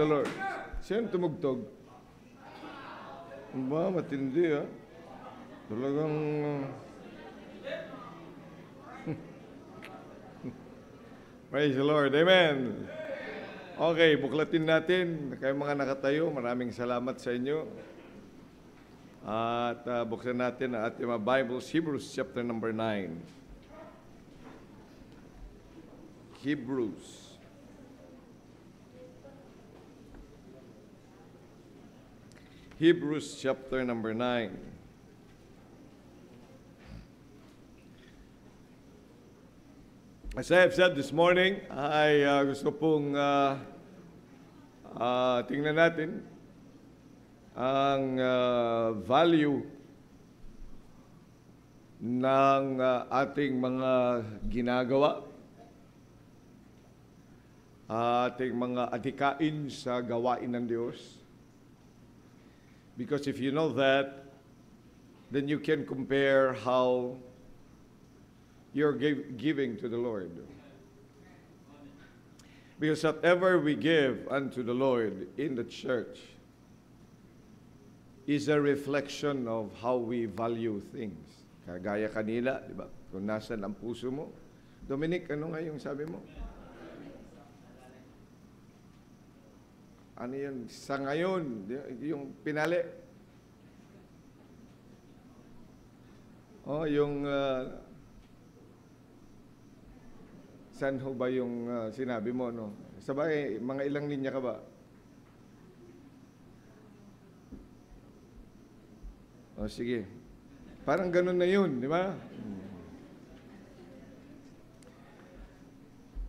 the Lord. Sino tumugtog? Ba, matindi ha? Talagang... Praise the Lord. Amen. Okay, buklatin natin. Kayo mga nakatayo, maraming salamat sa inyo. At buksan natin ang ating mga Bibles, Hebrews chapter number 9. Hebrews. Hebrews chapter number 9. As I have said this morning, ay gusto pong tingnan natin ang value ng ating mga ginagawa, ating mga adhikain sa gawain ng Diyos. Because if you know that, then you can compare how you're giving to the Lord. Because whatever we give unto the Lord in the church is a reflection of how we value things. Kagaya kanila, di ba? Kung nasan ang puso mo. Dominic, ano nga yung sabi mo? Ano yun? Sa ngayon, yung pinali. Yung... saan ho ba yung sinabi mo, no? Sabay, mga ilang linya ka ba? Sige. Parang ganun na yun, di ba?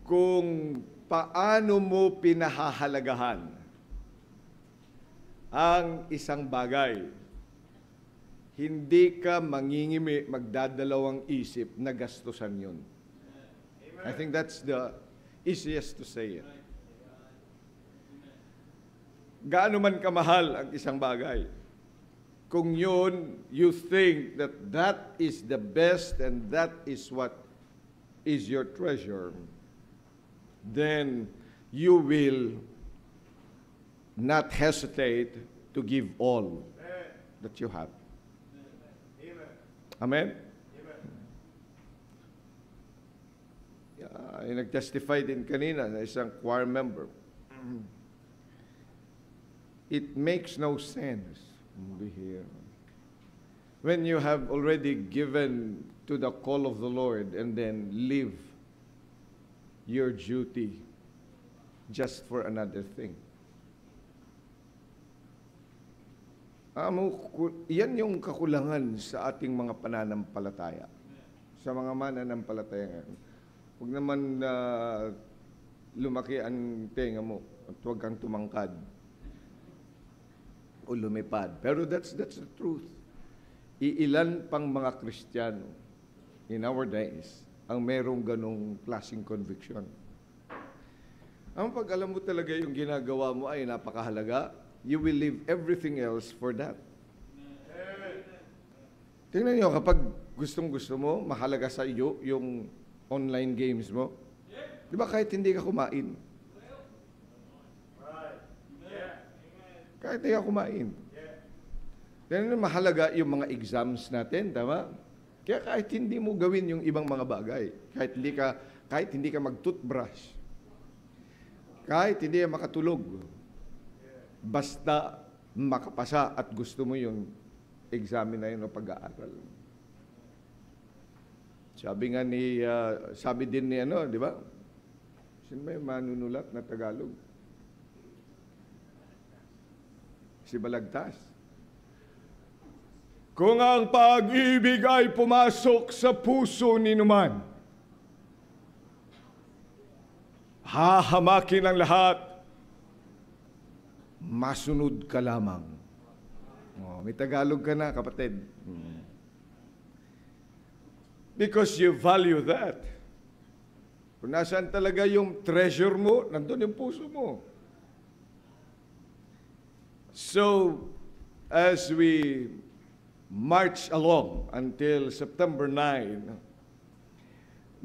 Kung paano mo pinahahalagahan ang isang bagay, hindi ka mangingimi, magdadalawang isip na gastusan yun. I think that's the easiest to say it. Gaano man kamahal ang isang bagay, kung yun, you think that that is the best and that is what is your treasure, then you will not hesitate to give all that you have. Amen? Yung nag-testify din kanina na isang choir member. It makes no sense when you have already given to the call of the Lord and then leave your duty just for another thing. Yan yung kakulangan sa ating mga pananampalataya. Sa mga mananampalataya ngayon. Huwag naman lumaki ang tenga mo at huwag kang tumangkad o lumipad. Pero that's the truth. Iilan pang mga Kristiyano in our days ang merong ganong klaseng conviction. Ang pag alam mo talaga yung ginagawa mo ay napakahalaga, you will leave everything else for that. Tingnan niyo, kapag gustong-gusto mo, mahalaga sa iyo yung online games mo. Di ba kahit hindi ka kumain? Kahit hindi ka kumain. Tingnan niyo, mahalaga yung mga exams natin, tama? Kaya kahit hindi mo gawin yung ibang mga bagay, kahit hindi ka mag-toothbrush, kahit hindi ka makatulog, basta makapasa at gusto mo yung examen na yun o pag-aaral. Sabi din ni di ba? Sino ba yung manunulat na Tagalog? Si Balagtas. Kung ang pag-ibig ay pumasok sa puso ni numan, hahamakin ang lahat, masunod ka lamang. May Tagalog ka na, kapatid. Because you value that. Kung nasaan talaga yung treasure mo, nandun yung puso mo. So, as we march along until September 9,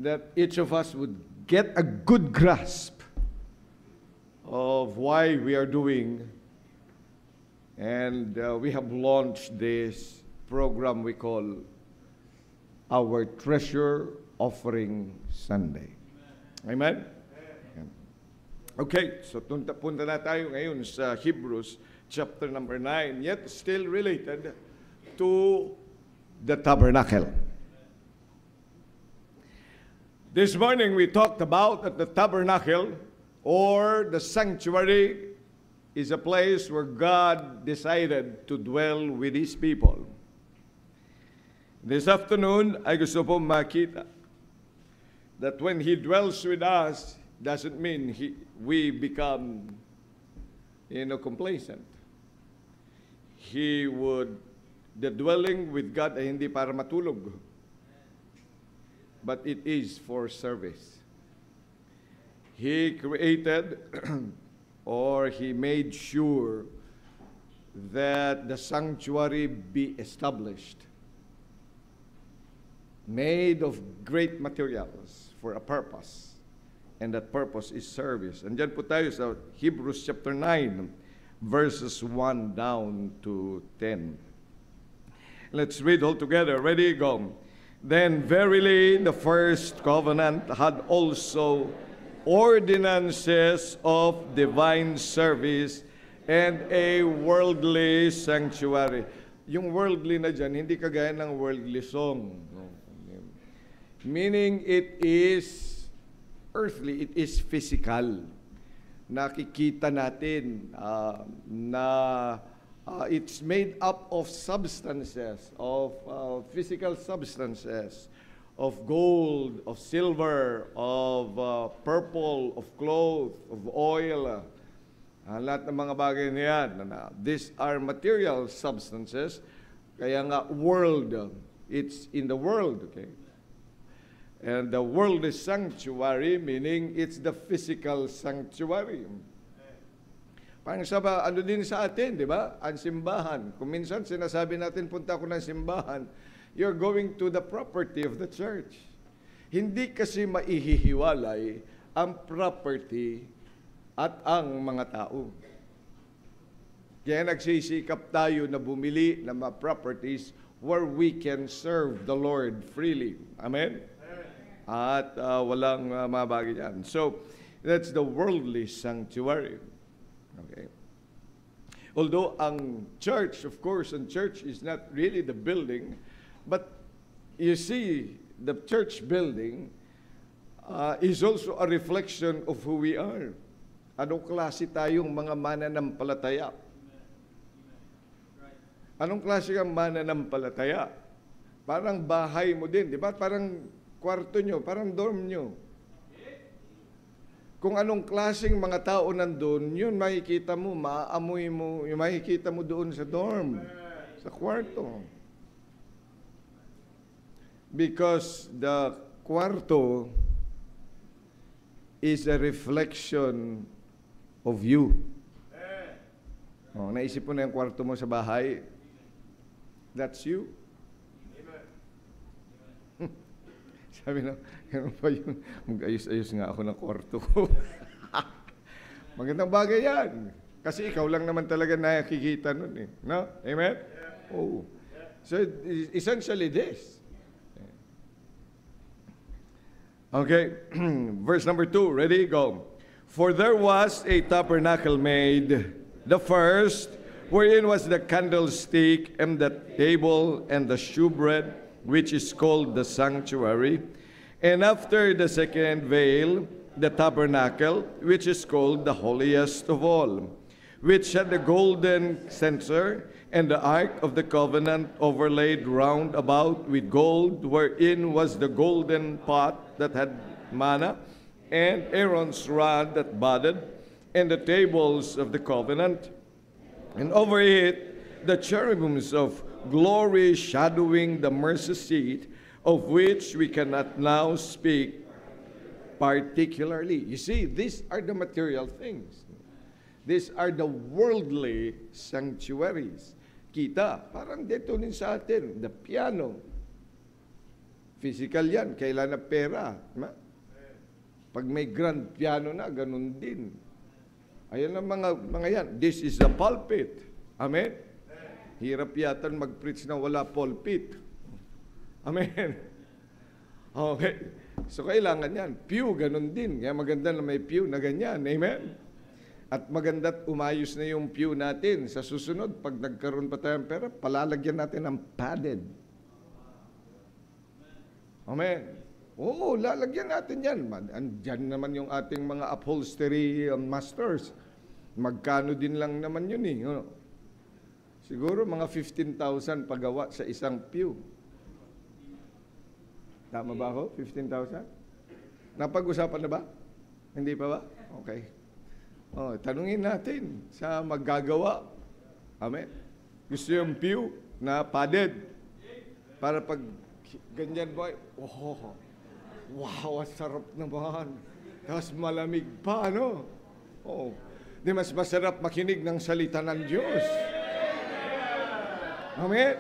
that each of us would get a good grasp of why we are doing, and we have launched this program we call our Treasure Offering Sunday. Amen? Okay, so punta na tayo ngayon sa Hebrews chapter number 9, yet still related to the tabernacle. This morning we talked about that the tabernacle or the sanctuary is a place where God decided to dwell with His people. This afternoon, ay gusto po makita that when He dwells with us, doesn't mean we become, complacent. The dwelling with God ay hindi para matulog, but it is for service. He created or He made sure that the sanctuary be established, made of great materials for a purpose, and that purpose is service. And dyan po tayo sa Hebrews chapter 9, verses 1 down to 10. Let's read all together. Ready, go. Then verily the first covenant had also ordinances of divine service and a worldly sanctuary. Yung worldly na dyan, hindi kagaya ng worldly song. Meaning it is earthly, it is physical. Nakikita natin it's made up of substances, of physical substances, of gold, of silver, of purple, of cloth, of oil, lahat ng mga bagay na yan. These are material substances, kaya nga world, it's in the world, okay? And the world is sanctuary, meaning it's the physical sanctuary. Parang ano din sa atin, di ba? Ang simbahan. Kung minsan sinasabi natin, punta ako ng simbahan, you're going to the property of the church. Hindi kasi maihihiwalay ang property at ang mga tao. Kaya nagsisikap tayo na bumili ng mga properties where we can serve the Lord freely. Amen? At walang mabagi yan. So, that's the worldly sanctuary. Okay. Although ang church, of course, and church is not really the building, but you see, the church building is also a reflection of who we are. Anong klase tayong mga mananampalataya? Anong klase kang mananampalataya? Parang bahay mo din, di ba? Parang kwarto nyo, parang dorm nyo. Kung anong klaseng mga tao nandun, yun makikita mo, maaamoy mo, yung makikita mo doon sa dorm, sa kwarto. Because the kwarto is a reflection of you. Naisip mo na yung kwarto mo sa bahay? That's you. Sabi na, ganun pa yun. Mag-ayos-ayos nga ako ng kwarto ko. Magandang bagay yan. Kasi ikaw lang naman talaga nakikita nun eh. No? Amen? Yeah. Oh. So, essentially this. Okay. Verse number 2. Ready? Go. For there was a tabernacle made, the first, wherein was the candlestick and the table and the shewbread, which is called the sanctuary. And after the second veil, the tabernacle, which is called the holiest of all, which had the golden censer and the ark of the covenant overlaid round about with gold, wherein was the golden pot that had manna, and Aaron's rod that budded, and the tables of the covenant, and over it the cherubims of glory shadowing the mercy seat, of which we cannot now speak particularly. You see, these are the material things. These are the worldly sanctuaries. Kita, parang dito din sa atin, the piano. Physical yan, kailan na pera. Pag may grand piano na, ganun din. Ayan ang mga yan. This is the pulpit. Amen? Hirap yata mag-preach na wala pulpit. Amen? Okay. So, kailangan yan. Pew, ganun din. Kaya maganda na may pew na ganyan. Amen? At maganda't umayos na yung pew natin. Sa susunod, pag nagkaroon pa tayo ng pera, palalagyan natin ng padded. Amen? Oo, lalagyan natin yan. Andyan naman yung ating mga upholstery masters. Magkano din lang naman yun eh. Siguro mga 15,000 pagawa sa isang pew. Tama ba ako? 15,000? Napag-usapan na ba? Hindi pa ba? Okay. Tanungin natin sa maggagawa. Amen. Gusto yung pew na padded. Para pag ganyan ba, wow, sarap naman. Tapos malamig pa, no? Di mas masarap makinig ng salita ng Diyos. Amen?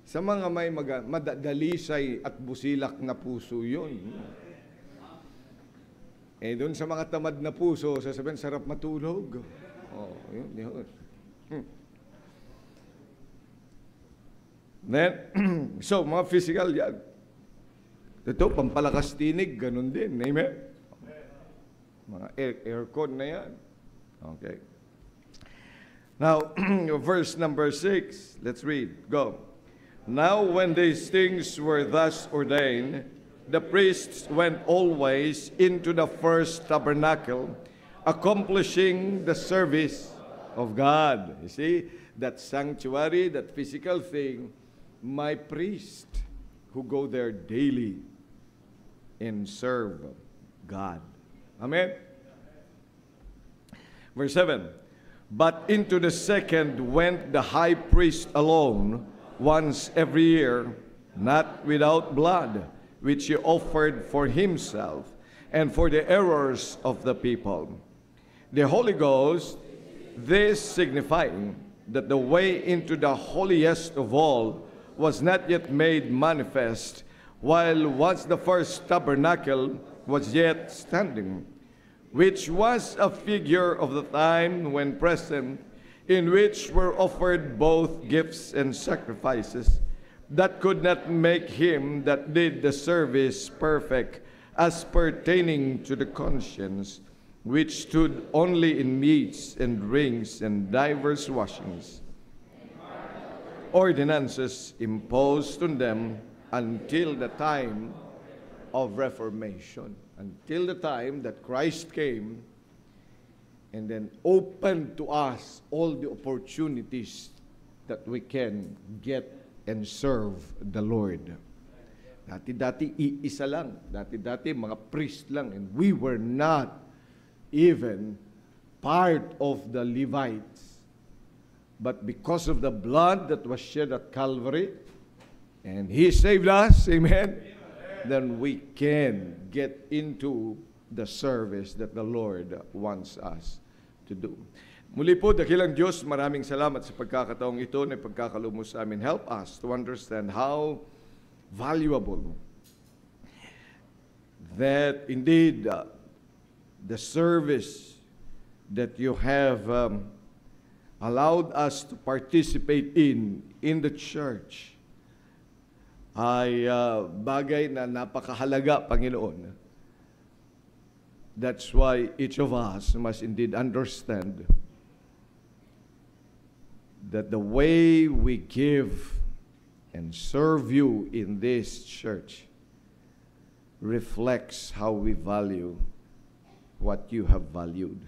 Sa mga may madadalisay at busilak na puso yun. Doon sa mga tamad na puso, sasabihin, sarap matulog. Yun. Then, so, mga physical yan. Ito, pampalakas tinig, ganun din. Amen? Mga aircon na yan. Okay. Now, verse number 6. Let's read. Go. Now, when these things were thus ordained, the priests went always into the first tabernacle, accomplishing the service of God. You see, that sanctuary, that physical thing, my priest who go there daily and serve God. Amen? Verse 7, but into the second went the high priest alone, once every year, not without blood, which he offered for himself and for the errors of the people. The Holy Ghost, this signifying that the way into the holiest of all was not yet made manifest, while once the first tabernacle was yet standing, which was a figure of the time when present, in which were offered both gifts and sacrifices, that could not make him that did the service perfect, as pertaining to the conscience, which stood only in meats and drinks and divers washings, ordinances imposed on them until the time of Reformation, until the time that Christ came and then opened to us all the opportunities that we can get and serve the Lord. Dati-dati, iisa lang. Dati-dati, mga priest lang. And we were not even part of the Levites. But because of the blood that was shed at Calvary, and He saved us, amen, then we can get into the service that the Lord wants us to do. Muli po, dakilang Diyos, maraming salamat sa pagkakataong ito na pagkakalumos sa amin. Help us to understand how valuable that indeed the service that you have allowed us to participate in the church ay bagay na napakahalaga, Panginoon. That's why each of us must indeed understand that the way we give and serve you in this church reflects how we value what you have valued.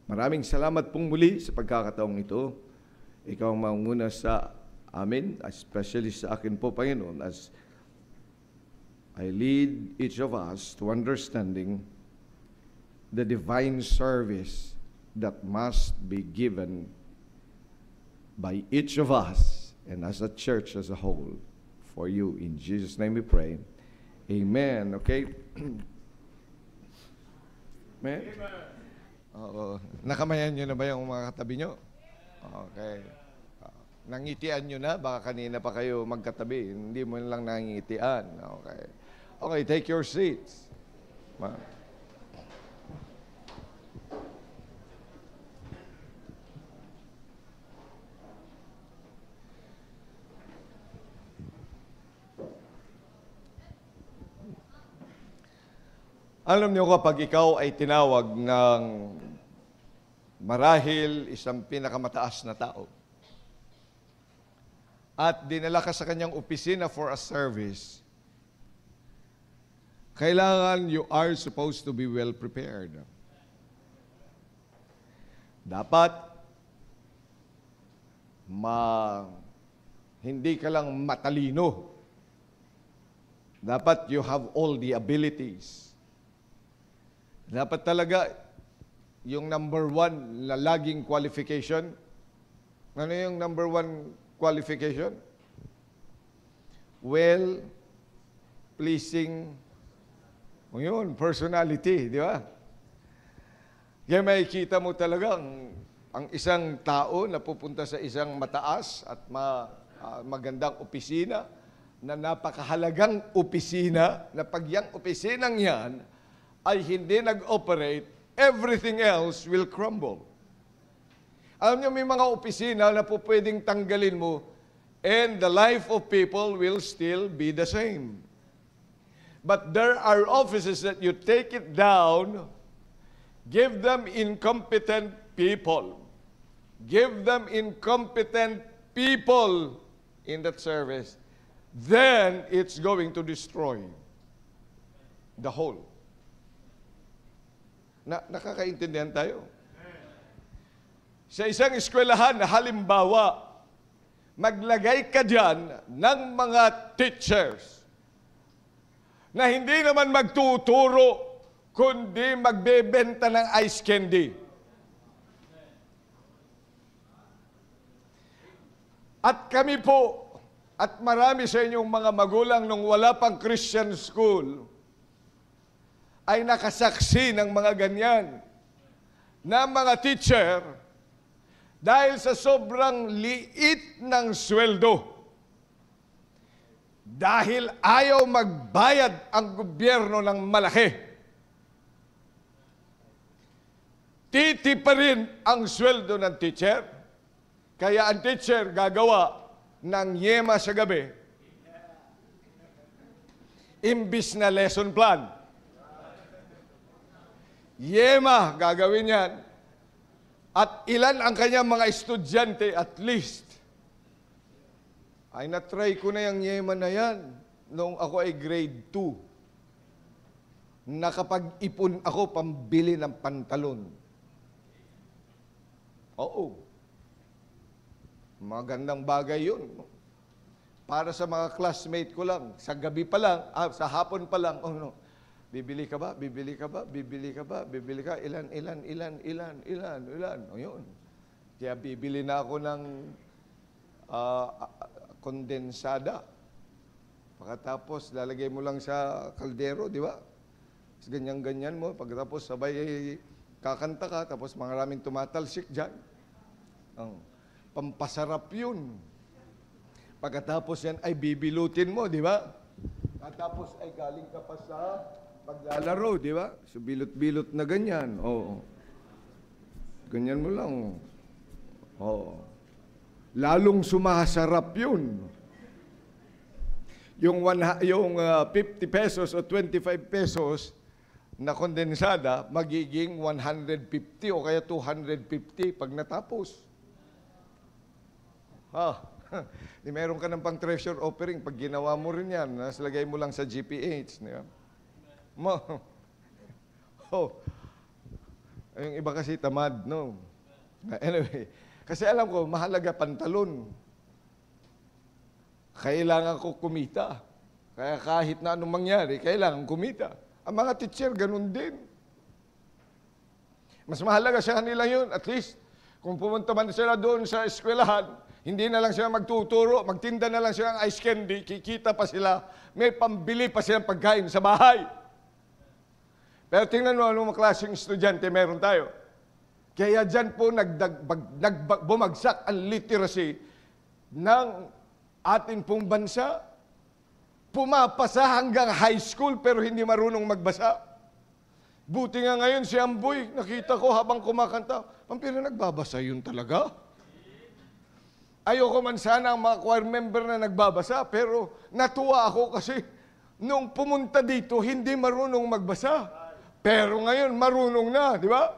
Maraming salamat pong muli sa pagkakataong ito. Ikaw ang manguna sa amin, especially sa akin po, Panginoon, as I lead each of us to understanding the divine service that must be given by each of us and as a church as a whole for you. In Jesus' name we pray. Amen. Okay? Amen? Nakamayan nyo na ba yung mga katabi nyo? Okay. Nangitian nyo na? Baka kanina pa kayo magkatabi. Hindi mo lang nangitian. Okay. Okay, take your seats. Alam niyo, kapag ikaw ay tinawag ng marahil isang pinakamataas na tao at dinala ka sa kanyang opisina for a service, kailangan you are supposed to be well prepared. Dapat hindi ka lang matalino. Dapat you have all the abilities. Dapat talaga yung number one na laging qualification. Ano yung number one qualification? Well, pleasing, yun, personality, di ba? Kaya makikita mo talaga ang isang tao na pupunta sa isang mataas at magandang opisina, na napakahalagang opisina, na pag yung opisinang yan ay hindi nag-operate, everything else will crumble. Alam niyo, may mga opisina na po pwedeng tanggalin mo and the life of people will still be the same. But there are offices that you take it down, give them incompetent people. Give them incompetent people in that service. Then it's going to destroy the whole. Nakakaintindihan tayo? Sa isang eskwelahan, halimbawa, maglagay ka dyan ng mga teachers na hindi naman magtuturo, kundi magbebenta ng ice candy. At kami po, at marami sa inyong mga magulang nung wala pang Christian school, ay nakasaksi ng mga ganyan na mga teacher dahil sa sobrang liit ng sweldo. Dahil ayaw magbayad ang gobyerno ng malaki, titiparin ang sweldo ng teacher. Kaya ang teacher gagawa ng yema sa gabi, imbis na lesson plan. Yema, gagawin yan. At ilan ang kanyang mga estudyante, at least, ay na-try ko na yung yema na yan nung ako ay grade 2. Nakapag-ipon ako pambili ng pantalon. Oo. Magandang bagay yun. Para sa mga classmate ko lang, sa gabi pa lang, sa hapon pa lang, oh no, bibili ka ba? Bibili ka ba? Bibili ka ba? Bibili ka? Ilan? O yun. Kaya bibili na ako ng kondensada. Pagkatapos, lalagay mo lang sa kaldero, di ba? Ganyan-ganyan mo. Pagkatapos, sabay kakanta ka. Tapos, maraming tumatalsik dyan. Pampasarap yun. Pagkatapos yan ay bibilutin mo, di ba? Pagkatapos ay galing ka pa sa paglalaro, di ba? So, bilot-bilot na ganyan. Oo. Ganyan mo lang. Oo. Lalong sumasarap yun. Yung 50 pesos o 25 pesos na kondensada, magiging 150 o kaya 250 pag natapos. Di meron ka ng pang treasure offering, pag ginawa mo rin yan, naslagay mo lang sa GPH. Di ba? Yung iba kasi tamad, no? Anyway, kasi alam ko, mahalaga pantalon. Kailangan ko kumita. Kaya kahit na anong mangyari, kailangan kumita. Ang mga teacher, ganun din. Mas mahalaga sa kanila yun. At least, kung pumunta man sila doon sa eskwelahan, hindi na lang sila magtuturo, magtinda na lang sila ng ice candy, kikita pa sila, may pambili pa silang pagkain sa bahay. Pero tingnan mo, anong klaseng estudyante meron tayo. Kaya dyan po bumagsak ang literacy ng ating pong bansa. Pumapasa hanggang high school pero hindi marunong magbasa. Buti nga ngayon si Amboy, nakita ko habang kumakanta, pero nagbabasa yun talaga. Ayoko man sana ang mga choir member na nagbabasa, pero natuwa ako kasi nung pumunta dito, hindi marunong magbasa. Pero ngayon, marunong na, di ba?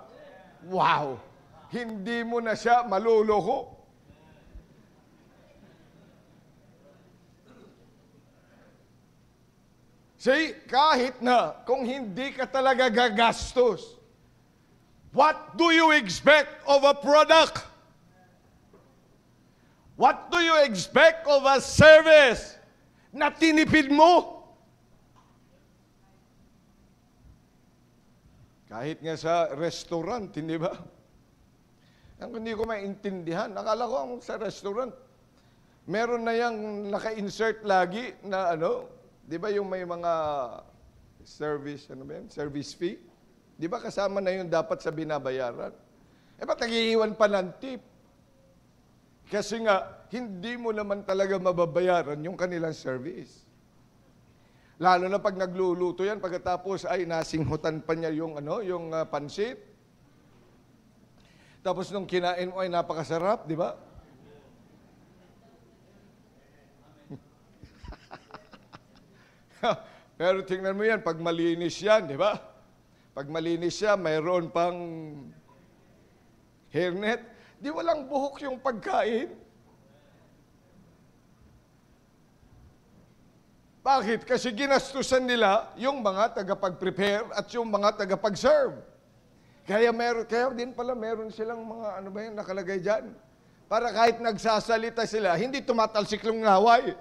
Wow! Hindi mo na siya maluloko. See, kahit na kung hindi ka talaga gagastos, what do you expect of a product? What do you expect of a service na tinipid mo? Kahit nga sa restaurant, hindi ba? Ang hindi ko maintindihan, akala ko ang sa restaurant, meron na yung naka-insert lagi na di ba yung may mga service, service fee? Di ba kasama na yun dapat sa binabayaran? Ba't nag-iiwan pa ng tip? Kasi nga, hindi mo naman talaga mababayaran yung kanilang service. Lalo na pag nagluluto yan, pagkatapos ay nasinghutan pa niya yung pansit. Tapos nung kinain mo ay napakasarap, di ba? Pero tingnan mo yan, pag malinis yan, di ba? Pag malinis siya, mayroon pang hairnet. Di walang buhok yung pagkain. Bakit? Kasi ginastusan nila yung mga tagapag-prepare at yung mga tagapag-serve. Kaya din pala meron silang mga nakalagay dyan. Para kahit nagsasalita sila, hindi tumatalsik yung naway.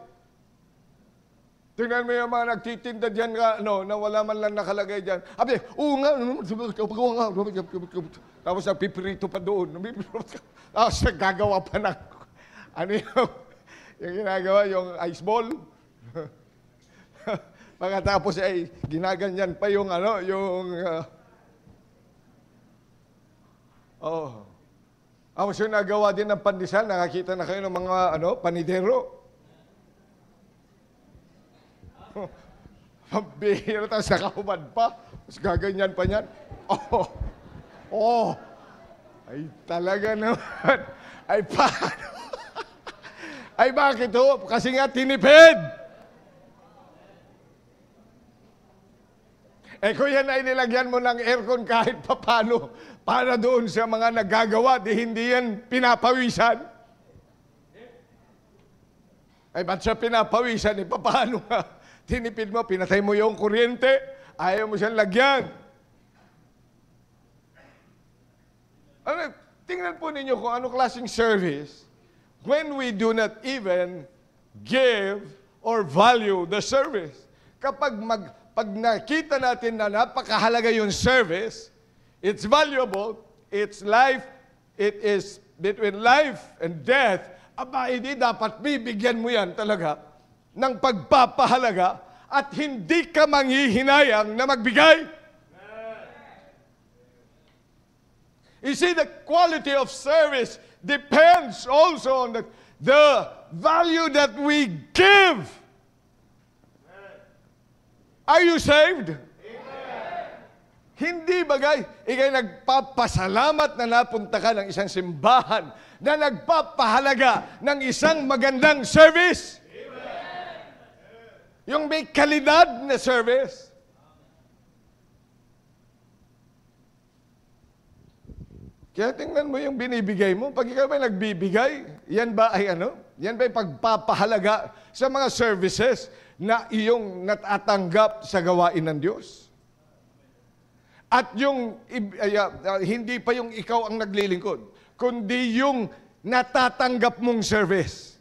Tingnan mo yung mga nagtitinda dyan na wala man lang nakalagay dyan. Abi, tapos nagpipirito pa doon. Tapos naggagawa pa ng, yung ginagawa, yung ice ball. Pagkatapos ay ginaganyan pa yung Tapos yung nagawa din ng pandesal, nakakita na kayo ng mga panidero. Pambihira, tapos nakahubad pa. Tapos gaganyan pa niyan. Ay talaga naman. Ay paano? Ay bakit ho? Kasi nga tinipid. Kung yan ay nilagyan mo ng aircon kahit papano, para doon sa mga nagagawa, di hindi yan pinapawisan. Ay ba't siya pinapawisan? Paano nga? Tinipid mo, pinatay mo yung kuryente, ayaw mo siyang lagyan. Tingnan po ninyo kung anong klaseng service when we do not even give or value the service. Pag nakita natin na napakahalaga yung service, it's valuable, it's life, it is between life and death, hindi dapat bibigyan mo yan talaga ng pagpapahalaga at hindi ka manghihinayang na magbigay. You see, the quality of service depends also on the value that we give. Are you saved? Hindi bagay, ikay nagpapasalamat na napunta ka ng isang simbahan na nagpapahalaga ng isang magandang service. Yung may kalidad na service. Kaya tingnan mo yung binibigay mo. Pag ikaw ba nagbibigay, yan ba ay Yan ba ay pagpapahalaga sa mga services na iyong natatanggap sa gawain ng Diyos? At yung, hindi pa yung ikaw ang naglilingkod, kundi yung natatanggap mong service.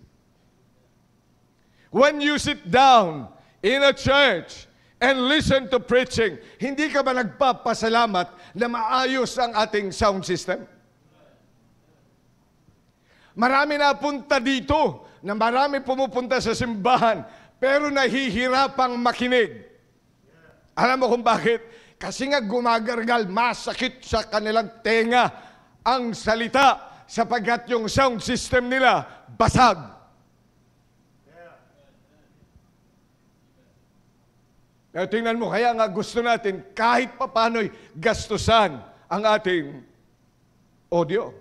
When you sit down in a church and listen to preaching, hindi ka ba nagpapasalamat na maayos ang ating sound system? Marami na punta dito, na marami pumupunta sa simbahan, pero nahihirapang makinig. Alam mo kung bakit? Kasi nga gumagargal, masakit sa kanilang tenga ang salita sapagkat yung sound system nila basag. Pero tingnan mo, kaya nga gusto natin kahit papano'y gastusan ang ating audio.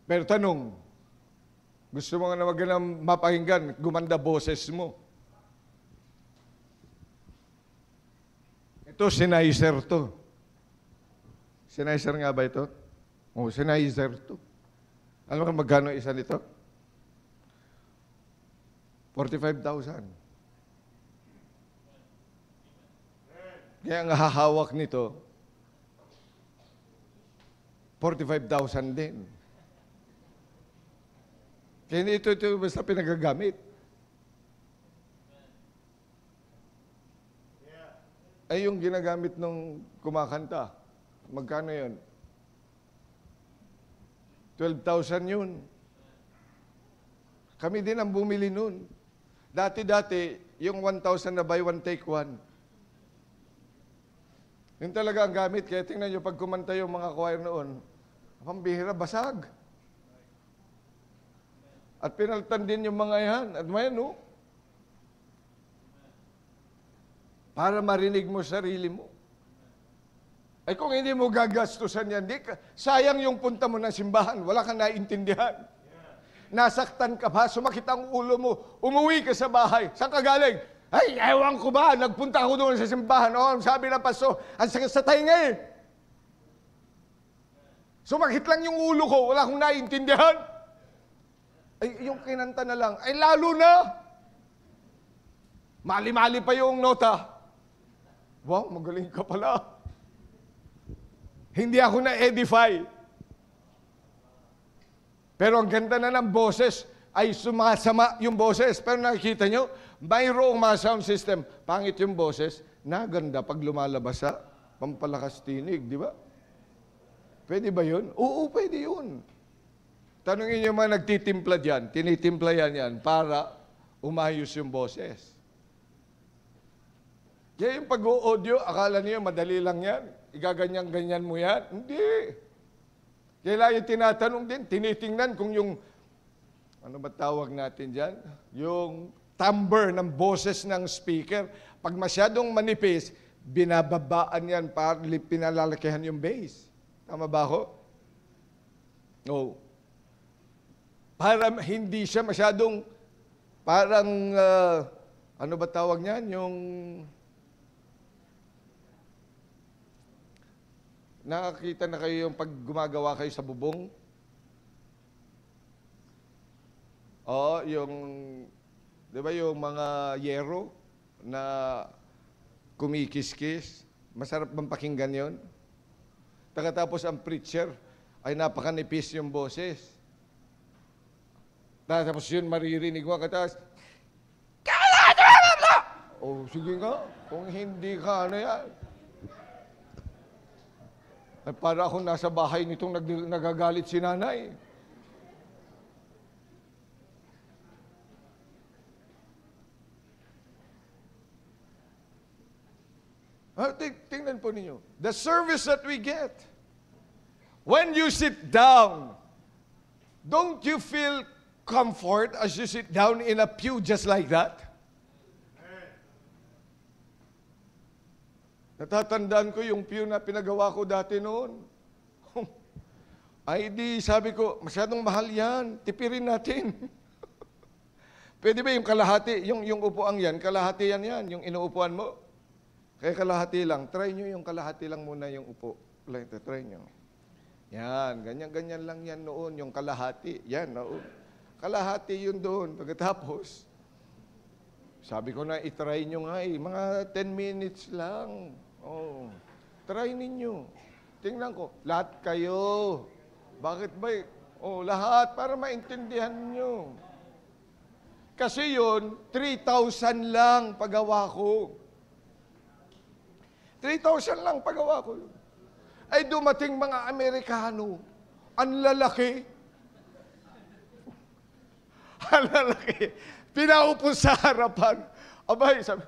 Pero tanong, gusto mo nga na mapakinggan, gumanda boses mo. Ito, Sennheiser to. Sennheiser nga ba ito? Oh, Sennheiser to. Alam mo magkano isa nito? 45,000. Kaya ang hahawak nito, 45,000 din. Kaya hindi ito basta pinagagamit. Ay yung ginagamit nung kumakanta, magkano yun? 12,000 yun. Kami din ang bumili nun. Dati-dati, yung 1,000 na buy one, take one. Yun talaga ang gamit. Kaya tingnan nyo, pag kumanta yung mga choir noon, pambihira, basag. At pinaltan din yung mga yan. At may no? Para marinig mo sarili mo. Ay kung hindi mo gagastusan yan, sayang yung punta mo ng simbahan, wala kang naiintindihan. Nasaktan ka pa, sumakit ang ulo mo, umuwi ka sa bahay, saan ka galing? Ay, ewan ko ba, nagpunta ako doon sa simbahan, sabi ng pasto, ang sakit sa tainga eh. Sumakit lang yung ulo ko, wala akong naiintindihan. Ay, yung kinanta na lang, ay lalo na. Mali-mali pa yung nota. Wow, magaling ka pala. Hindi ako na-edify. Pero ang ganda na ng boses, ay sumasama yung boses. Pero nakikita nyo, mayroong mga sound system. Pangit yung boses, naganda pag lumalabas sa pampalakas tinig, di ba? Pwede ba yun? Oo, pwede yun. Tanungin nyo mga nagtitimpla dyan, tinitimpla yan para umayos yung boses. Kaya yung pag-audio, akala niyo madali lang yan. Igaganyan-ganyan mo yan. Hindi. Kaya yung tinatanong din, tinitingnan kung yung, ano ba tawag natin dyan? Yung timbre ng boses ng speaker. Pag masyadong manipis, binababaan yan para pinalalakihan yung bass. Tama ba ako? No. Para hindi siya masyadong, parang, ano ba tawag niyan? Yung, nakakita na kayo yung pag gumagawa kayo sa bubong? Oo, yung, di ba yung mga yero na kumikis-kis? Masarap bang pakinggan yun? Tapos ang preacher ay napakanipis yung boses. Tapos yun maririnig mo, katapos, oh, sige nga, kung hindi ka, ano yan? Ay, para ako nasa bahay nitong nagagalit si nanay. Tingnan po ninyo. The service that we get. When you sit down, don't you feel comfort as you sit down in a pew just like that? Natatandaan ko yung pew na pinagawa ko dati noon. Ay di, sabi ko, masyadong mahal yan. Tipirin natin. Pwede ba yung kalahati, yung upuan yan, kalahati yan, yung inuupuan mo. Kaya kalahati lang. Try nyo yung kalahati lang muna yung upo. Try nyo. Yan, ganyan-ganyan lang yan noon, yung kalahati. Yan, noon. Kalahati yun doon. Pagkatapos, sabi ko na, itry nyo nga mga 10 minutes lang. Oh, try ninyo. Tingnan ko, lahat kayo. Bakit ba? Oh, lahat para maintindihan nyo. Kasi yun, 3,000 lang pagawa ko. 3,000 lang pagawa ko. Ay dumating mga Amerikano. Ang lalaki. Ang lalaki. Pinaupo sa harapan. Abay, sabi,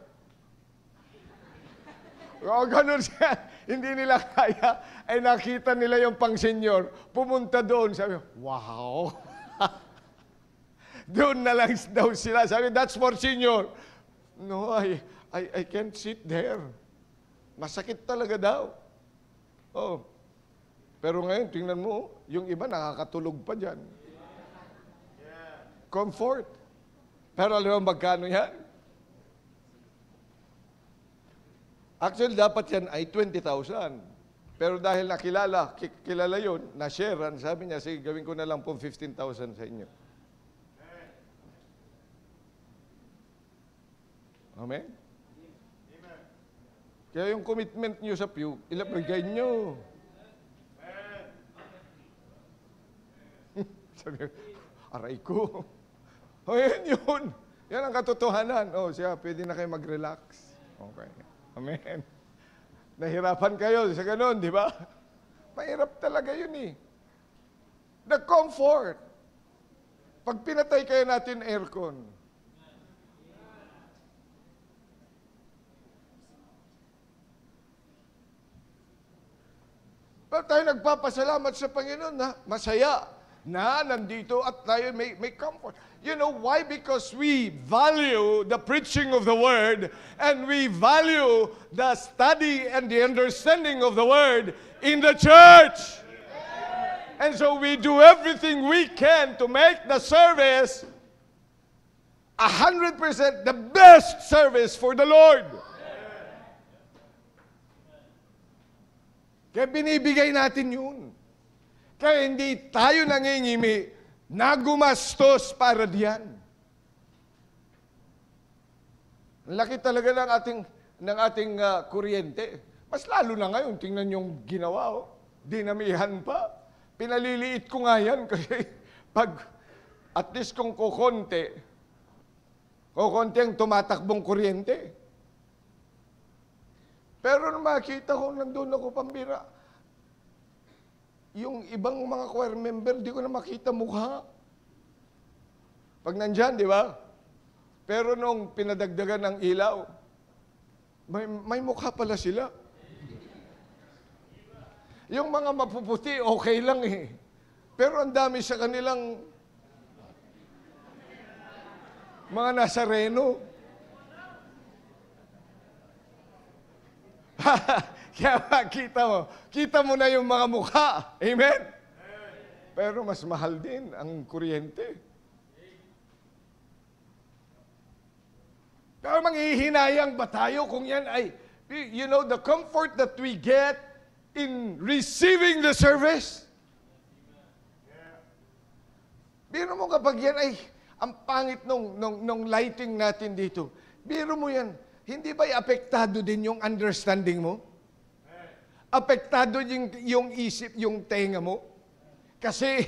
ganun siya. Hindi nila kaya. Ay nakita nila yung pang-senyor. Pumunta doon. Sabi, wow. Doon na lang daw sila. Sabi, that's for senior. No, I can't sit there. Masakit talaga daw. Oh. Pero ngayon, tingnan mo, yung iba nakakatulog pa dyan. Comfort. Pero alam mo magkano yan? Actually, dapat yan ay 20,000. Pero dahil kilala yun, na-sharean, sabi niya, sige, gawin ko na lang po 15,000 sa inyo. Amen? Kaya yung commitment nyo sa pew, ilabigay nyo. Sabi, aray ko. Ayan yun. Yan ang katotohanan. O siya, pwede na kayo mag-relax. Okay. Amen. Nahirapan kayo sa ganun, di ba? Mahirap talaga yun eh. The comfort. Pag pinatay kayo natin aircon, pero tayo nagpapasalamat sa Panginoon na masaya na nandito at tayo may comfort. You know why? Because we value the preaching of the Word and we value the study and the understanding of the Word in the church. And so we do everything we can to make the service 100% the best service for the Lord. Kaya binibigay natin yun. Kaya hindi tayo nangingimi na gumastos para diyan. Ang laki talaga ng ating kuryente. Mas lalo na ngayon, tingnan yung ginawa, oh. Dinamihan pa. Pinaliliit ko nga yan kasi pag at least kung kukonti ang tumatakbong kuryente. Pero nung makita ko, nandun ako pambira. Yung ibang mga choir member, di ko na makita mukha. Pag nandyan, di ba? Pero nung pinadagdagan ng ilaw, may mukha pala sila. Yung mga mapuputi, okay lang eh. Pero ang dami sa kanilang mga Nazareno. Kaya kita mo na yung mga mukha. Amen? Pero mas mahal din ang kuryente. Pero manghihinayang ba tayo kung yan ay, you know, the comfort that we get in receiving the service? Biro mo kapag yan ay, ang pangit nung lighting natin dito. Biro mo yan, hindi ba apektado din yung understanding mo? Apektado yung isip, yung tenga mo? Kasi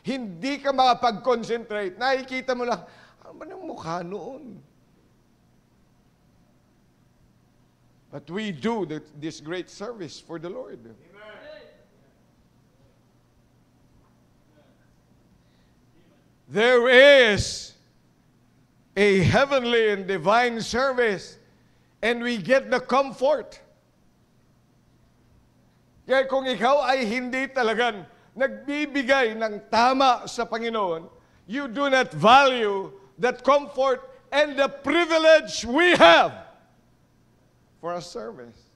hindi ka makapag-concentrate. Nakikita mo lang, ano ba ng mukha noon? But we do this great service for the Lord. There is a heavenly and divine service, and we get the comfort. Kaya kung ikaw ay hindi talagang nagbibigay ng tama sa Panginoon, you do not value that comfort and the privilege we have for a service.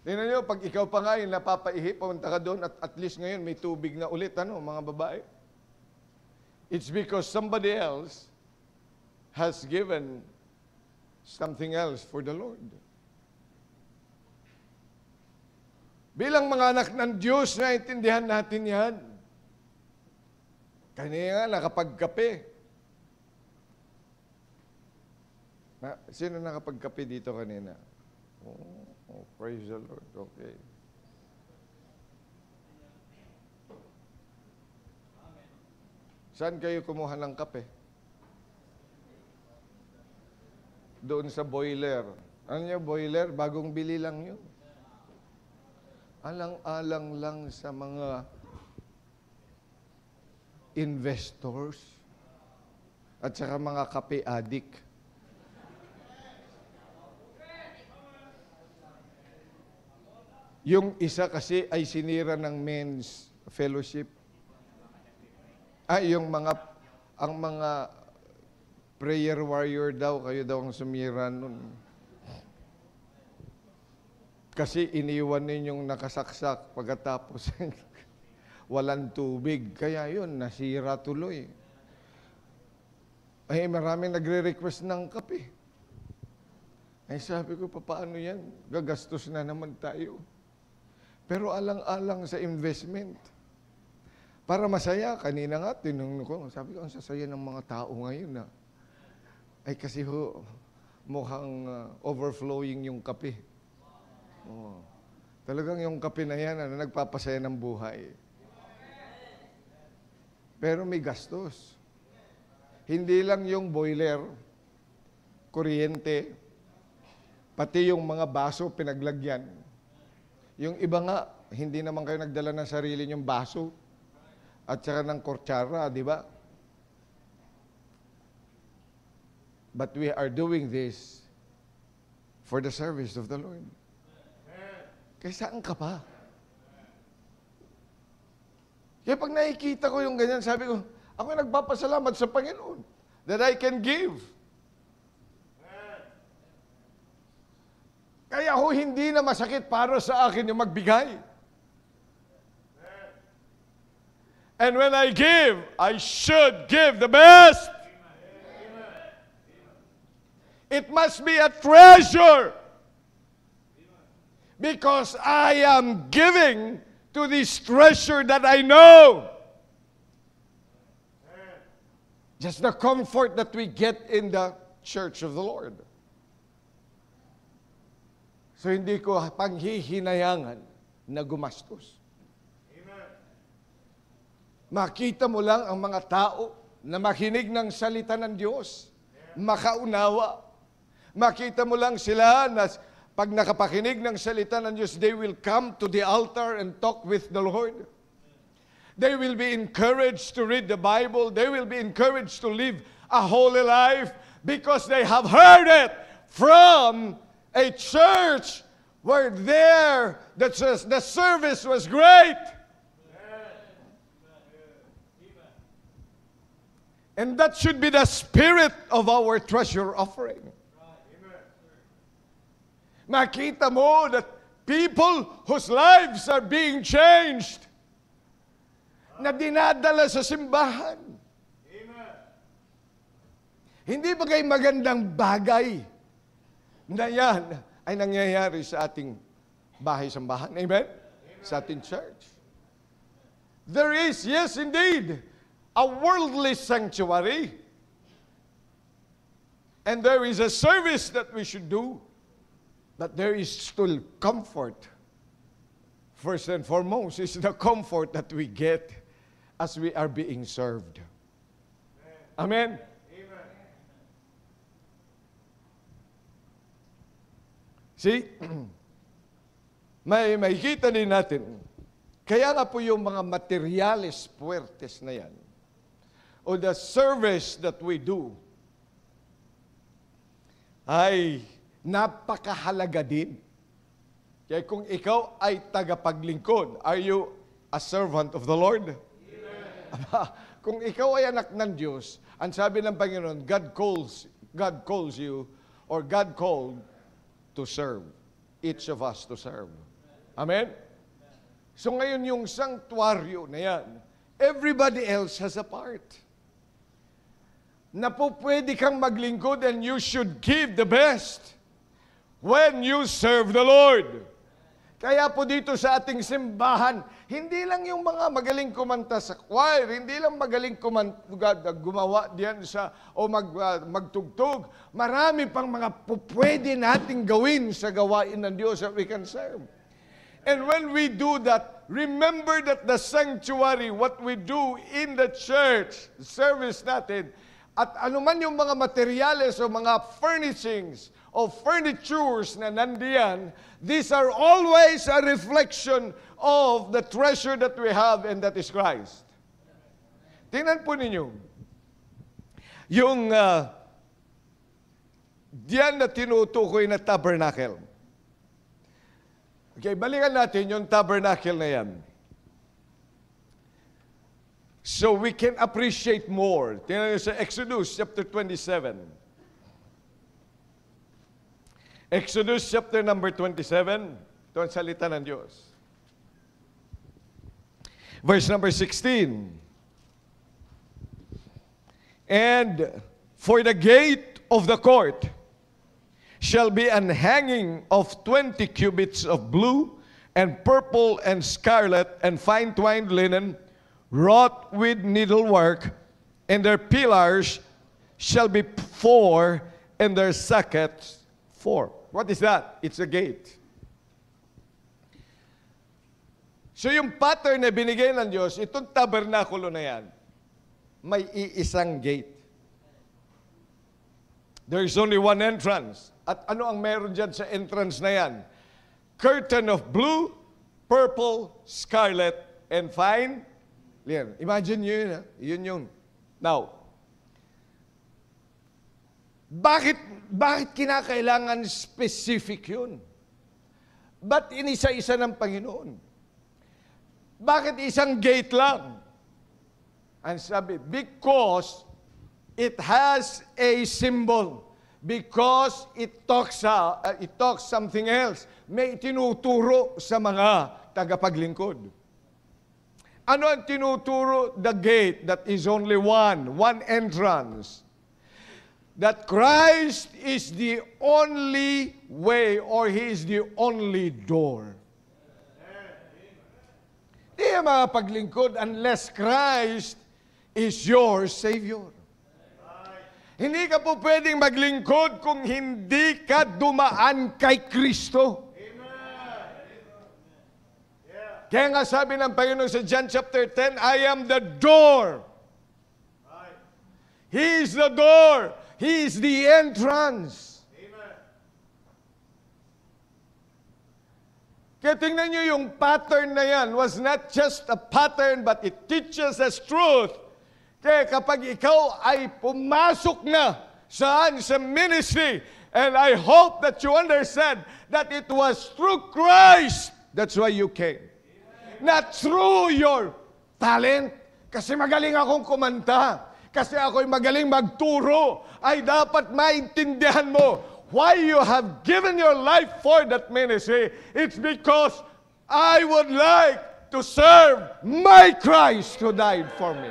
Tingnan nyo, pag ikaw pa nga yung napapaihi, pumunta ka doon at least ngayon may tubig na ulit, mga babae. It's because somebody else has given something else for the Lord. Bilang mga anak ng Diyos, naintindihan natin yan. Kanina nakapagkape. Sino nakapagkape dito kanina? Oh, praise the Lord. Okay. Saan kayo kumuha ng kape? Doon sa boiler. Ano yung boiler? Bagong bili lang yun. Alang-alang lang sa mga investors at saka mga kape addict. Yung isa kasi ay sinira ng men's fellowship. Yung ang mga prayer warrior daw, kayo daw ang sumira nun. Kasi iniwan ninyong nakasaksak pagkatapos walang tubig. Kaya yun, nasira tuloy. Ay, maraming nagre-request ng kape. Ay sabi ko, paano yan? Gagastos na naman tayo. Pero alang-alang sa investment. Para masaya, kanina nga, tinanong ko, sabi ko, ang sasaya ng mga tao ngayon na. Ay kasi mukhang overflowing yung kape. Oh. Talagang yung kape na yan, nagpapasaya ng buhay. Pero may gastos. Hindi lang yung boiler, kuryente, pati yung mga baso pinaglagyan. Yung iba nga, hindi naman kayo nagdala ng sarili yung baso at saka ng kutsara, di ba? But we are doing this for the service of the Lord. Kaya saan ka pa? Kaya pag nakikita ko yung ganyan, sabi ko, ako nagpapasalamat sa Panginoon that I can give. Kaya hindi na masakit para sa akin yung magbigay. And when I give, I should give the best. It must be a treasure. Because I am giving to this treasure that I know. Just the comfort that we get in the church of the Lord. So hindi ko panghihinayangan na gumastos. Amen. Makita mo lang ang mga tao na makinig ng salita ng Diyos, makaunawa. Makita mo lang sila na pag nakapakinig ng salita ng Diyos, they will come to the altar and talk with the Lord. They will be encouraged to read the Bible. They will be encouraged to live a holy life because they have heard it from a church where the service was great. And that should be the spirit of our treasure offering. Makita mo that people whose lives are being changed na dinadala sa simbahan. Amen. Hindi ba kayo magandang bagay na yan ay nangyayari sa ating bahay-sambahan? Amen? Sa ating church. There is, yes indeed, a worldly sanctuary. And there is a service that we should do. But there is still comfort. First and foremost is the comfort that we get as we are being served. Amen? Amen. See? May makikita din natin. Kaya nga po yung mga materyales puwertes na yan, o the service that we do, ay napakahalaga din. Kaya kung ikaw ay tagapaglingkod, are you a servant of the Lord? Amen. Kung ikaw ay anak ng Diyos, ang sabi ng Panginoon, God calls you, or God called to serve. Each of us to serve. Amen? So ngayon yung sanctuaryo na yan, everybody else has a part. Na po pwede kang maglingkod and you should give the best when you serve the Lord. Kaya po dito sa ating simbahan, hindi lang yung mga magaling kumanta sa choir, hindi lang magaling gumawa diyan sa o magtugtog. Marami pang mga pwede nating gawin sa gawain ng Diyos that we can serve. And when we do that, remember that the sanctuary, what we do in the church, service natin, at anuman yung mga materyales o mga furnishings o furnitures na nandiyan, these are always a reflection of the treasure that we have, and that is Christ. Tingnan po ninyo, yung diyan na tinutukoy na tabernacle. Okay, balikan natin yung tabernacle na yan. So we can appreciate more. Tingnan nyo sa Exodus chapter 27. Exodus chapter number 27. Ito ang salita ng Diyos. Verse number 16. And for the gate of the court shall be an hanging of 20 cubits of blue, and purple, and scarlet, and fine twined linen, wrought with needlework, and their pillars shall be 4, and their sockets 4. What is that? It's a gate. So yung pattern na binigay ng Diyos, itong tabernakulo na yan, may iisang gate. There is only one entrance. At ano ang meron dyan sa entrance na yan? Curtain of blue, purple, scarlet, and fine linen. Imagine nyo yun, ha? Yun yun. Now, bakit kinakailangan specific yun? Ba't inisa-isa ng Panginoon? Bakit isang gate lang? Ang sabi, because it has a symbol. Because it talks something else. May tinuturo sa mga tagapaglingkod. Ano ang tinuturo? The gate that is only one entrance. That Christ is the only way, or He is the only door. Di mga paglingkod unless Christ is your Savior. Hindi ka po pwedeng maglingkod kung hindi ka dumaan kay Kristo. Kaya nga sabi ng Panginoon sa John chapter 10, I am the door. He is the door. He is the entrance. Kaya tingnan nyo yung pattern na yan was not just a pattern, but it teaches us truth. Kaya kapag ikaw ay pumasok na saan sa ministry, and I hope that you understand that it was through Christ, that's why you came. Not through your talent, kasi magaling akong kumanta, kasi ako'y magaling magturo, ay dapat maintindihan mo why you have given your life for that ministry. It's because I would like to serve my Christ who died for me.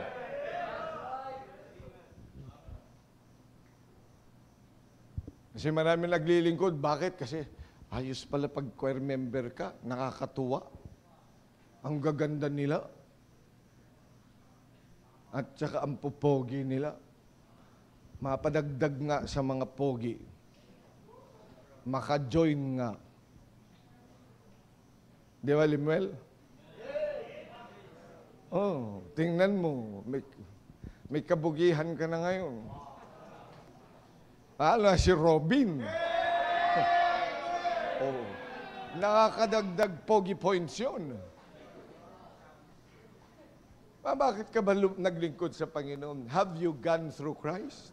Kasi marami naglilingkod. Bakit? Kasi ayos pala pag choir member ka. Nakakatuwa. Ang gaganda nila. At saka ang pupogi nila. Mapadagdag nga sa mga pogi. Maka-join nga. Di ba, Limuel? Oh, tingnan mo. May kabugihan ka na ngayon. Ala, si Robin. Oh, nakakadagdag pogi points yun. Bakit ka ba naglingkod sa Panginoon? Have you gone through Christ?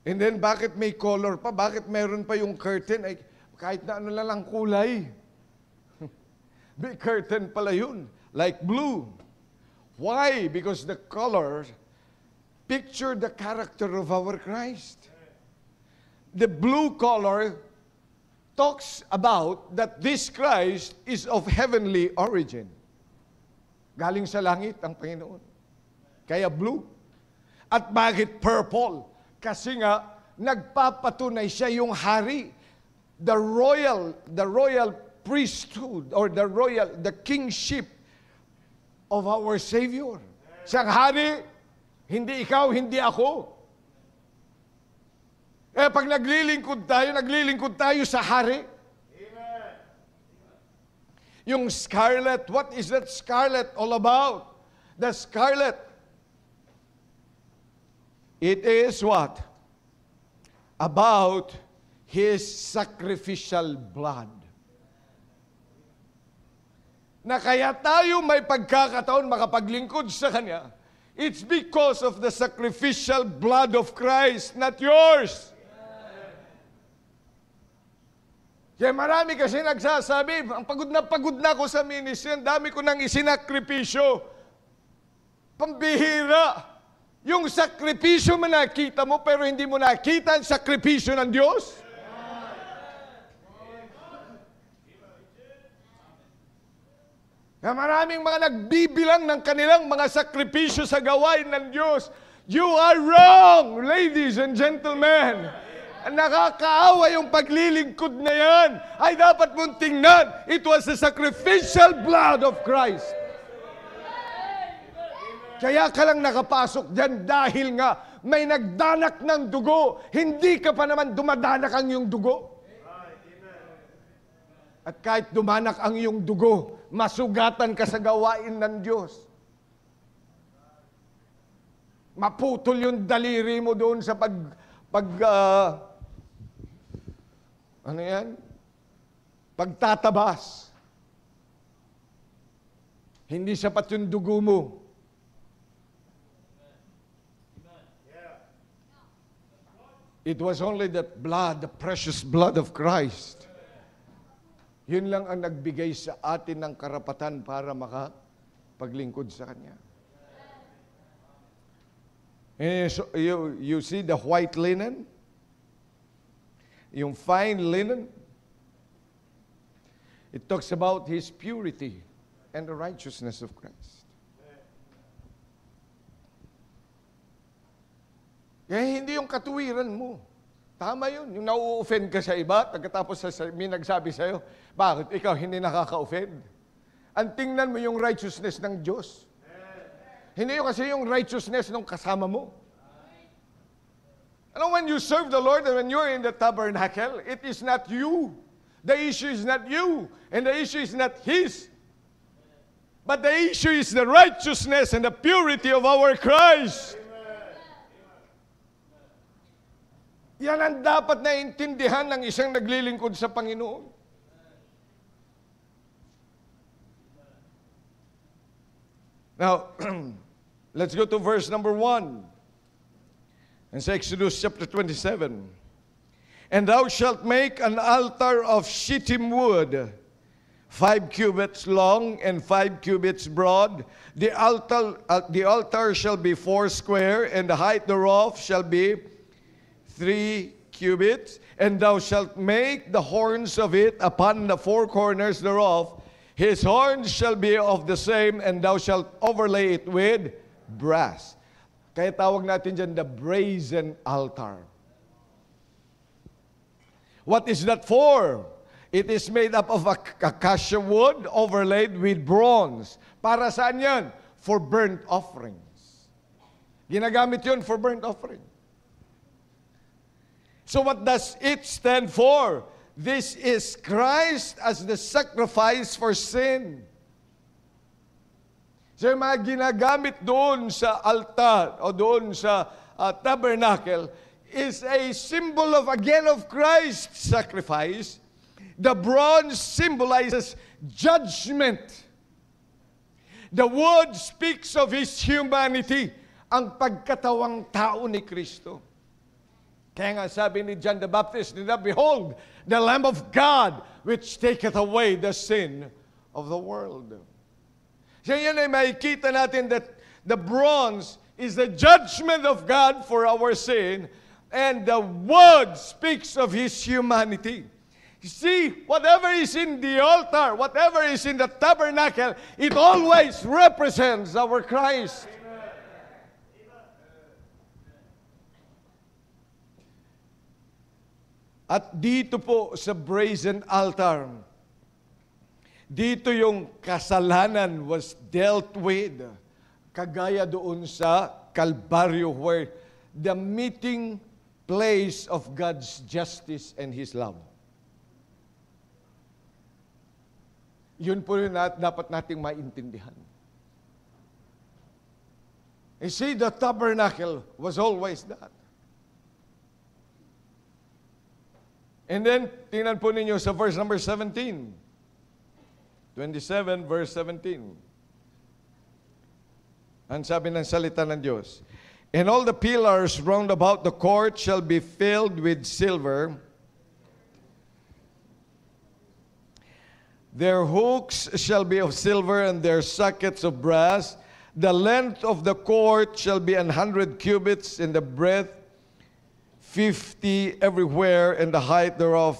And then, bakit may color pa? Bakit meron pa yung curtain? Ay, kahit na ano lang kulay. May curtain pala yun. Like blue. Why? Because the color picture the character of our Christ. The blue color talks about that this Christ is of heavenly origin. Galing sa langit ang Panginoon. Kaya blue. At bakit purple? Kasi nga, nagpapatunay siya yung hari. The royal priesthood or the kingship of our Savior. Siyang hari, hindi ikaw, hindi ako. Pag naglilingkod tayo sa hari. Amen. Yung scarlet, what is that scarlet all about? The scarlet, it is what? About His sacrificial blood. Na kaya tayo may pagkakataon makapaglingkod sa Kanya, it's because of the sacrificial blood of Christ, not yours. Kaya marami kasi nagsasabi, ang pagod na ako sa ministry, ang dami ko nang isinakripisyo. Pambihira. Yung sakripisyo mo nakita mo, pero hindi mo nakita ang sakripisyo ng Diyos. Na maraming mga nagbibilang ng kanilang mga sakripisyo sa gawain ng Diyos. You are wrong, ladies and gentlemen. Nakakaawa yung paglilingkod na yan. Ay dapat mong tingnan, it was the sacrificial blood of Christ. Kaya ka lang nakapasok dyan dahil nga may nagdanak ng dugo. Hindi ka pa naman dumadanak ang iyong dugo. At kahit dumanak ang iyong dugo, masugatan ka sa gawain ng Diyos. Maputol yung daliri mo doon sa pagtatabas. Hindi sapat yung dugo mo. It was only that blood, the precious blood of Christ. Yun lang ang nagbigay sa atin ng karapatan para makapaglingkod sa Kanya. And so, you see the white linen? Yung fine linen? It talks about His purity and the righteousness of Christ. Kaya hindi yung katuwiran mo. Tama yun. Yung nau-offend ka sa iba, pagkatapos may nagsabi sa'yo, bakit ikaw hindi nakaka-offend? Ang tingnan mo yung righteousness ng Diyos. Hindi yung kasi yung righteousness ng kasama mo. And when you serve the Lord and when you're in the tabernacle, it is not you. The issue is not you. And the issue is not His. But the issue is the righteousness and the purity of our Christ. Yan ang dapat na intindihan ng isang naglilingkod sa Panginoon. Now, let's go to verse number 1. In Exodus chapter 27. And thou shalt make an altar of shittim wood, 5 cubits long and 5 cubits broad. The altar shall be 4 square, and the height thereof shall be 3 cubits, and thou shalt make the horns of it upon the 4 corners thereof. His horns shall be of the same, and thou shalt overlay it with brass. Kaya tawag natin dyan the brazen altar. What is that for? It is made up of acacia wood overlaid with bronze. Para saan yan? For burnt offerings. Ginagamit yun for burnt offering. So what does it stand for? This is Christ as the sacrifice for sin. So yung mga ginagamit doon sa altar o doon sa tabernacle is a symbol of Christ's sacrifice. The bronze symbolizes judgment. The wood speaks of His humanity, ang pagkatawang tao ni Kristo. Kaya nga sabi ni John the Baptist, behold, the Lamb of God, which taketh away the sin of the world. So yan ay makikita natin that the bronze is the judgment of God for our sin, and the wood speaks of His humanity. You see, whatever is in the altar, whatever is in the tabernacle, it always represents our Christ. At dito po sa brazen altar, dito yung kasalanan was dealt with. Kagaya doon sa Kalbaryo where the meeting place of God's justice and His love. Yun po rin dapat nating maintindihan. You see, the tabernacle was always that. And then, tingnan po ninyo sa verse number 17. 27, verse 17. Ang sabi ng salita ng Diyos, and all the pillars round about the court shall be filled with silver. Their hooks shall be of silver, and their sockets of brass. The length of the court shall be 100 cubits, and the breadth 50 everywhere, and the height thereof,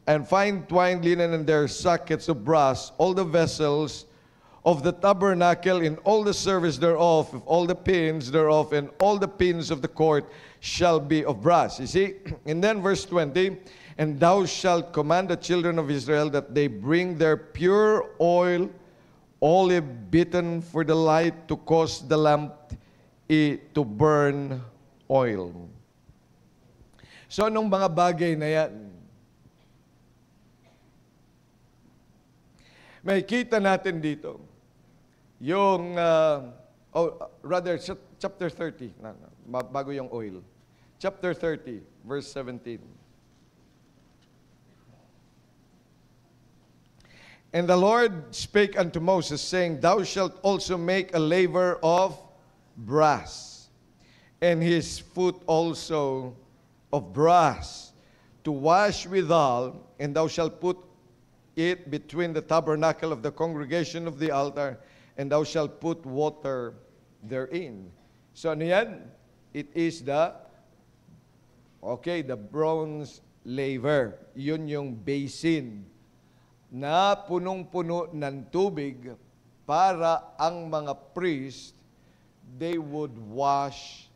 and fine twined linen, and their sockets of brass. All the vessels of the tabernacle in all the service thereof, of all the pins thereof, and all the pins of the court shall be of brass. You see? And then verse 20, and thou shalt command the children of Israel that they bring their pure oil, olive beaten for the light, to cause the lamp to burn oil. So anong mga bagay na yan? May kita natin dito yung, chapter 30, bago yung oil. Chapter 30, verse 17. And the Lord spake unto Moses, saying, Thou shalt also make a laver of brass, and his foot also of brass, to wash withal, and thou shalt put it between the tabernacle of the congregation of the altar, and thou shalt put water therein. So ano yan? It is the bronze laver. Yun yung basin na punong-puno ng tubig para ang mga priest, they would wash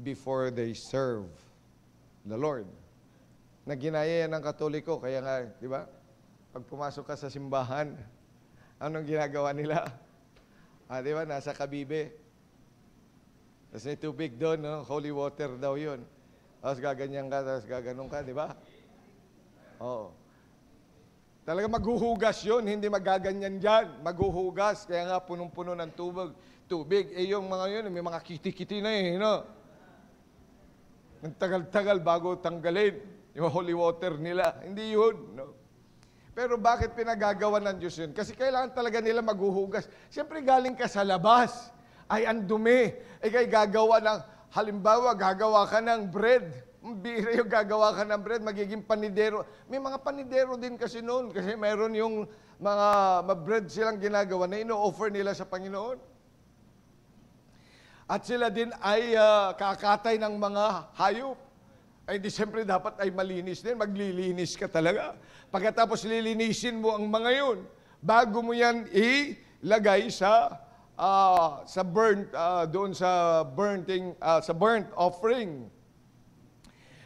before they serve the Lord. Naginaya yan ng Katoliko, kaya nga, di ba? Pag pumasok ka sa simbahan, anong ginagawa nila? Di ba? Nasa kabibe. Tapos may tubig doon, no? Holy water daw yun. Tapos gaganyan ka, tapos gaganong ka, di ba? Oo. Talaga maghuhugas yun, hindi magaganyan dyan. Maghuhugas, kaya nga punong-puno ng tubig. Yung mga yun, may mga kiti-kiti na no? Nagtagal-tagal bago tanggalin yung holy water nila. Hindi yun, no? Pero bakit pinagagawa ng Diyos yun? Kasi kailangan talaga nila maghuhugas. Siyempre galing ka sa labas, ay ang dumi. Kaya gagawa ng, halimbawa, gagawa ka ng bread. Bira yung gagawa ka ng bread, magiging panidero. May mga panidero din kasi noon. Kasi meron yung mga bread silang ginagawa na ino-offer nila sa Panginoon. At sila din ay kakatay ng mga hayop. Ay di siyempre dapat ay malinis din. Maglilinis ka talaga. Pagkatapos lilinisin mo ang mga yun, bago mo yan ilagay sa burnt offering.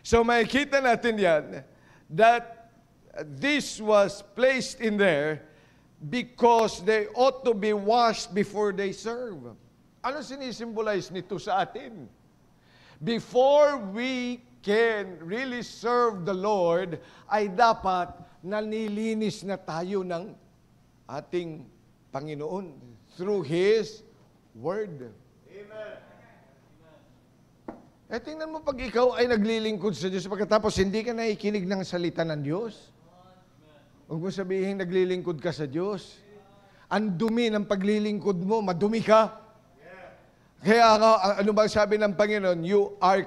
So makikita natin yan, that this was placed in there because they ought to be washed before they serve. Ano sinisimbolize nito sa atin? Before we can really serve the Lord, ay dapat nanilinis na tayo ng ating Panginoon through His Word. Amen. Tingnan mo pag ikaw ay naglilingkod sa Diyos, pagkatapos hindi ka nakikinig ng salita ng Diyos. Huwag mo sabihin naglilingkod ka sa Diyos. Ang dumi ng paglilingkod mo, madumi ka. Kaya ano ba sabi ng Panginoon? You are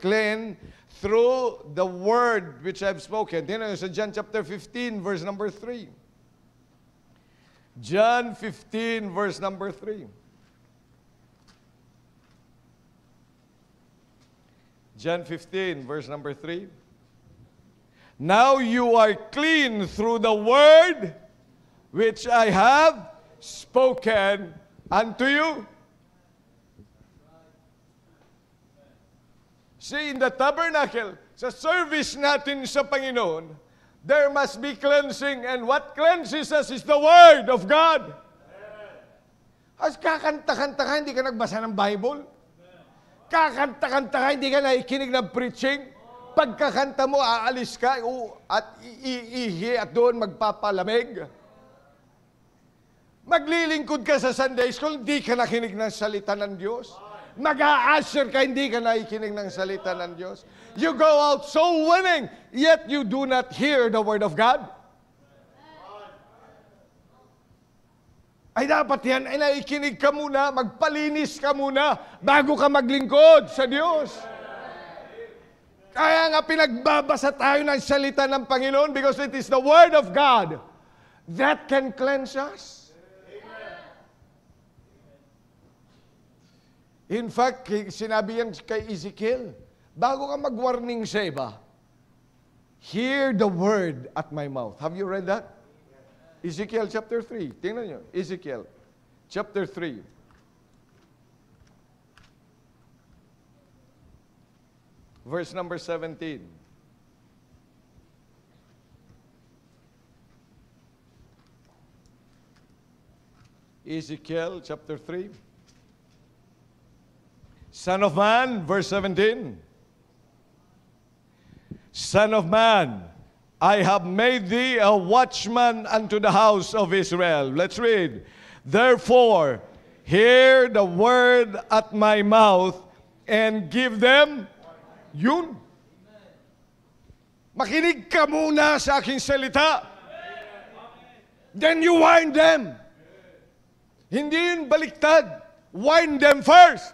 clean through the word which I've spoken. Tingnan nyo sa John chapter 15, verse number 3. John 15, verse number 3. John 15, verse number 3. Now you are clean through the word which I have spoken unto you. See, in the tabernacle, sa service natin sa Panginoon, there must be cleansing, and what cleanses us is the Word of God. As kakanta-kanta ka, hindi ka nagbasa ng Bible. Kakanta-kanta ka, hindi ka nakikinig ng preaching. Pagkakanta mo, aalis ka at iihi at doon magpapalamig. Maglilingkod ka sa Sunday School, hindi ka nakinig ng salita ng Diyos. Mag-a-usher ka, hindi ka nakikinig ng salita ng Diyos. You go out so winning, yet you do not hear the Word of God. Ay dapat yan, ay nakikinig ka muna, magpalinis ka muna, bago ka maglingkod sa Diyos. Kaya nga pinagbabasa tayo ng salita ng Panginoon because it is the Word of God that can cleanse us. In fact, sinabi yan kay Ezekiel, bago ka mag-warning sa iba, hear the word at my mouth. Have you read that? Ezekiel chapter 3. Tingnan nyo. Ezekiel chapter 3. Verse number 17. Ezekiel chapter 3. Son of man, verse 17. Son of man, I have made thee a watchman unto the house of Israel. Let's read. Therefore, hear the word at my mouth and give them yun. Makinig ka muna sa aking salita. Then you warn them. Hindi yun baliktad. Warn them first.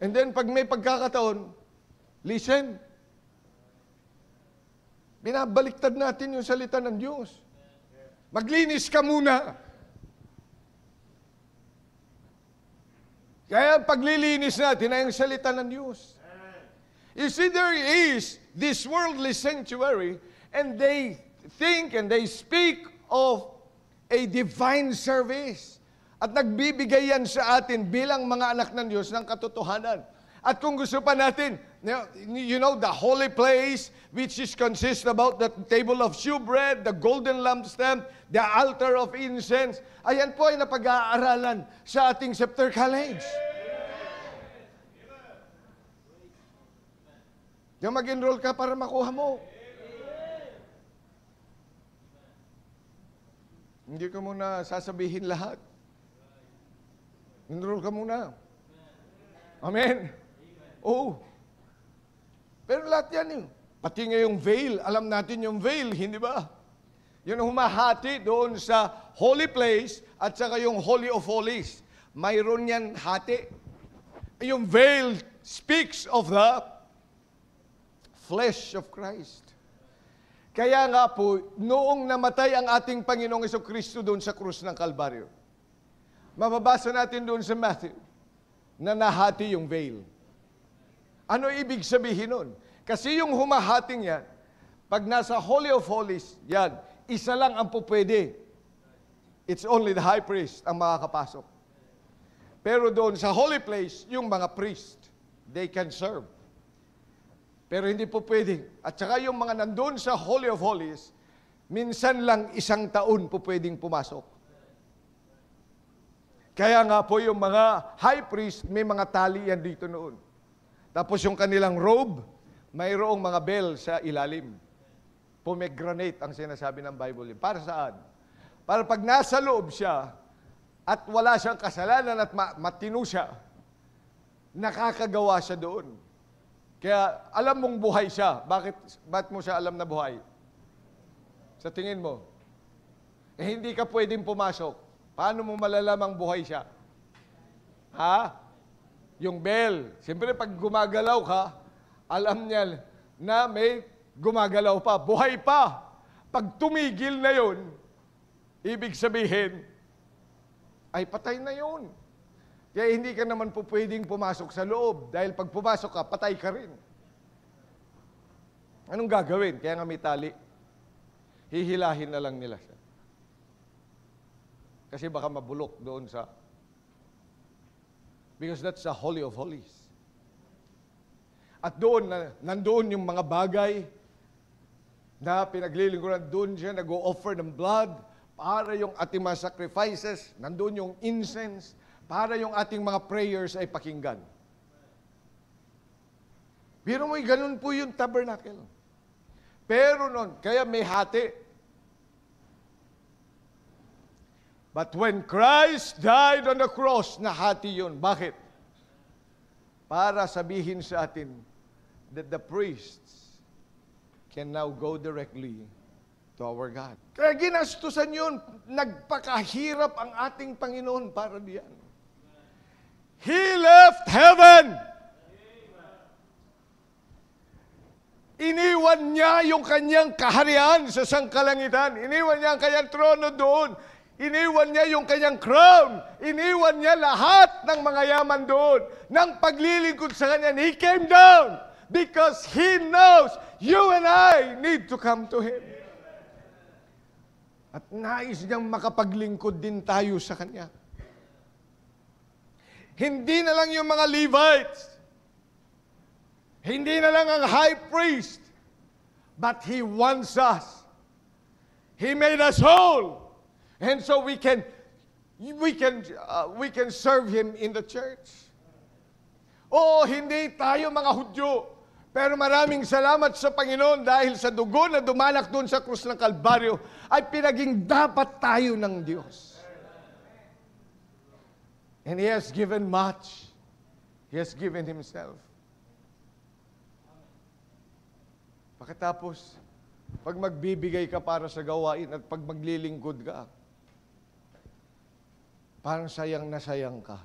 And then pag may pagkakataon, listen. Binabaliktad natin yung salita ng Diyos. Maglinis ka muna. Kaya paglilinis natin ay ang salita ng Diyos. You see, there is this worldly sanctuary, and they think and they speak of a divine service. At nagbibigay yan sa atin bilang mga anak ng Diyos ng katotohanan. At kung gusto pa natin, you know, the holy place, which is consist about the table of shewbread, the golden lampstand, the altar of incense, ayan po ay napag-aaralan sa ating Scepter College. Yung mag-enroll ka para makuha mo. Hindi ko muna sasabihin lahat. Enroll ka muna. Amen. Oo. Pero lahat yan yun. Pati nga yung veil. Alam natin yung veil, hindi ba? Yun ang humahati doon sa holy place at saka yung Holy of Holies. Mayroon yan hati. Yung veil speaks of the flesh of Christ. Kaya nga po, noong namatay ang ating Panginoong Jesucristo doon sa krus ng Kalbaryo, mababasa natin doon sa Matthew na nahati yung veil. Ano ibig sabihin nun? Kasi yung humahating yan, pag nasa Holy of Holies, yan, isa lang ang pupwede. It's only the high priest ang makakapasok. Pero doon sa holy place, yung mga priest, they can serve. Pero hindi po pwede. At saka yung mga nandun sa Holy of Holies, minsan lang 1 taon po pwedeng pumasok. Kaya nga po yung mga high priest, may mga tali yan dito noon. Tapos yung kanilang robe, mayroong mga bell sa ilalim. Pomegranate ang sinasabi ng Bible. Para saan? Para pag nasa loob siya, at wala siyang kasalanan at matino siya, nakakagawa siya doon. Kaya alam mong buhay siya. Bakit mo siya alam na buhay? Sa tingin mo? Hindi ka pwedeng pumasok. Paano mo malalamang buhay siya? Ha? Yung bell. Siyempre pag gumagalaw ka, alam niya na may gumagalaw pa. Buhay pa. Pag tumigil na yun, ibig sabihin, ay patay na yun. Kaya hindi ka naman po pwedeng pumasok sa loob. Dahil pag pumasok ka, patay ka rin. Anong gagawin? Kaya nga may tali. Hihilahin na lang nila siya. Kasi baka mabulok doon sa... Because that's the Holy of Holies. At doon, nandoon yung mga bagay na pinaglilingkuran. Doon siya nag-o-offer ng blood para yung ating mga sacrifices. Nandoon yung incense para yung ating mga prayers ay pakinggan. Biro mo'y ganun po yung tabernacle. Pero noon, kaya may hati. But when Christ died on the cross, nahati yun. Bakit? Para sabihin sa atin that the priests can now go directly to our God. Kaya ginastusan yun. Nagpakahirap ang ating Panginoon para diyan. He left heaven. Iniwan niya yung kanyang kaharian sa sangkalangitan. Iniwan niya ang kanyang trono doon. Iniwan niya yung kanyang crown. Iniwan niya lahat ng mga yaman doon. Nang paglilingkod sa kanya, He came down because He knows you and I need to come to Him. At nais niyang makapaglingkod din tayo sa Kanya. Hindi na lang yung mga Levites. Hindi na lang ang high priest. But He wants us. He made us whole. And so we can serve Him in the church. Oo, hindi tayo mga Hudyo. Pero maraming salamat sa Panginoon dahil sa dugo na dumalak doon sa krus ng Kalbaryo ay pinaging dapat tayo ng Diyos. And He has given much. He has given Himself. Pagkatapos, pag magbibigay ka para sa gawain at pag maglilingkod ka, parang sayang na sayang ka.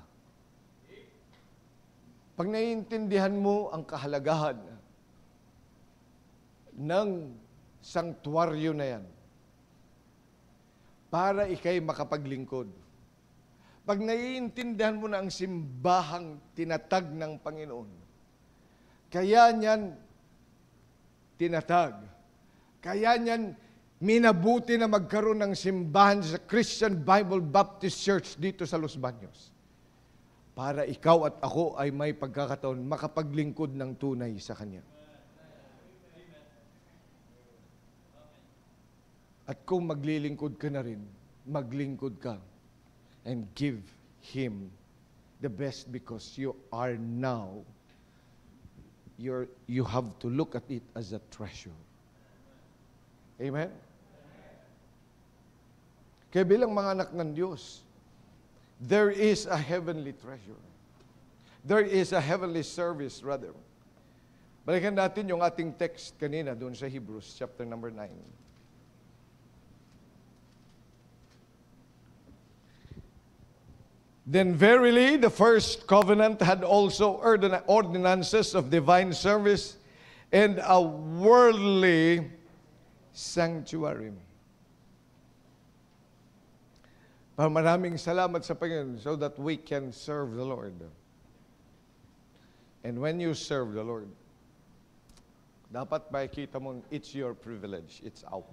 Pag naiintindihan mo ang kahalagahan ng sanktuaryo na yan, para ikay makapaglingkod. Pag naiintindihan mo na ang simbahang tinatag ng Panginoon, kaya niyan tinatag, kaya niyan minabuti na magkaroon ng simbahan sa Christian Bible Baptist Church dito sa Los Baños. Para ikaw at ako ay may pagkakataon makapaglingkod ng tunay sa Kanya. At kung maglilingkod ka na rin, maglingkod ka and give Him the best because you are now, you have to look at it as a treasure. Amen? Kaya bilang mga anak ng Diyos, there is a heavenly treasure. There is a heavenly service, rather. Balikan natin yung ating text kanina doon sa Hebrews, chapter number 9. Then verily the first covenant had also ordinances of divine service and a worldly sanctuary. Maraming salamat sa Panginoon so that we can serve the Lord. And when you serve the Lord, dapat makikita mo, it's your privilege. It's our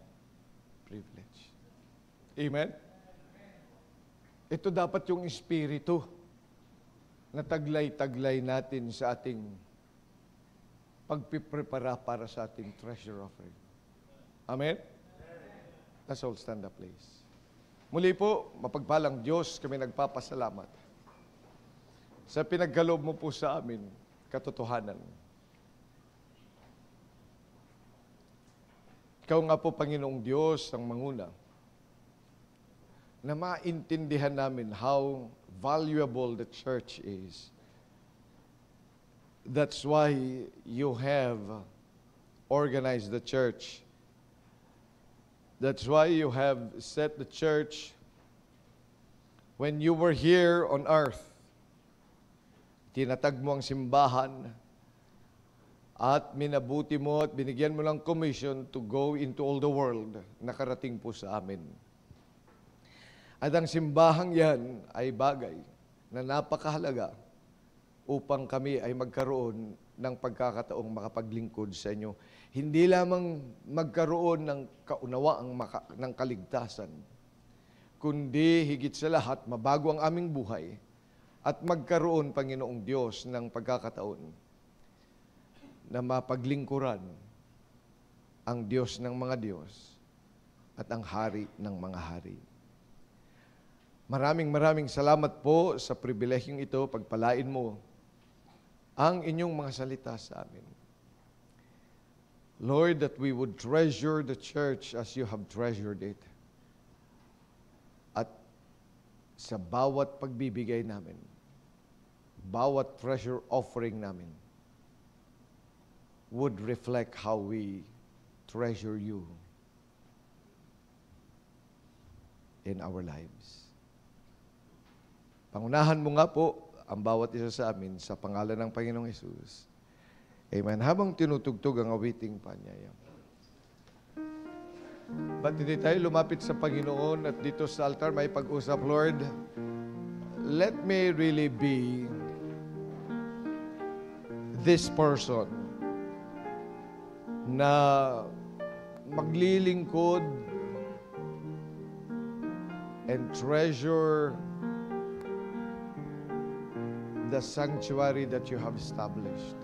privilege. Amen? Ito dapat yung espiritu na taglay-taglay natin sa ating pagpiprepara para sa ating treasure offering. Amen? Let's all stand up, please. Muli po, mapagpalang Diyos, kami nagpapasalamat sa pinagkaloob mo po sa amin, katotohanan. Ikaw nga po, Panginoong Diyos, ang manguna, na maintindihan namin how valuable the church is. That's why you have organized the church. That's why you have set the church when you were here on earth. Tinatag mo ang simbahan at minabuti mo at binigyan mo ng commission to go into all the world. Nakarating po sa amin. At ang simbahang yan ay bagay na napakahalaga upang kami ay magkaroon ng pagkakataong makapaglingkod sa inyo. Hindi lamang magkaroon ng kaunawaang ng kaligtasan, kundi higit sa lahat, mabago ang aming buhay at magkaroon, Panginoong Diyos, ng pagkakataon na mapaglingkuran ang Diyos ng mga Diyos at ang Hari ng mga Hari. Maraming salamat po sa pribilehiyong ito. Pagpalain mo ang inyong mga salita sa amin. Lord, that we would treasure the church as you have treasured it. At sa bawat pagbibigay namin, bawat treasure offering namin, would reflect how we treasure you in our lives. Pangunahan mo nga po ang bawat isa sa amin sa pangalan ng Panginoong Hesus. Amen. Habang tinutugtog ang awiting panyaya. Ba't hindi tayo lumapit sa Panginoon at dito sa altar may pag-usap, Lord, let me really be this person na maglilingkod and treasure the sanctuary that you have established.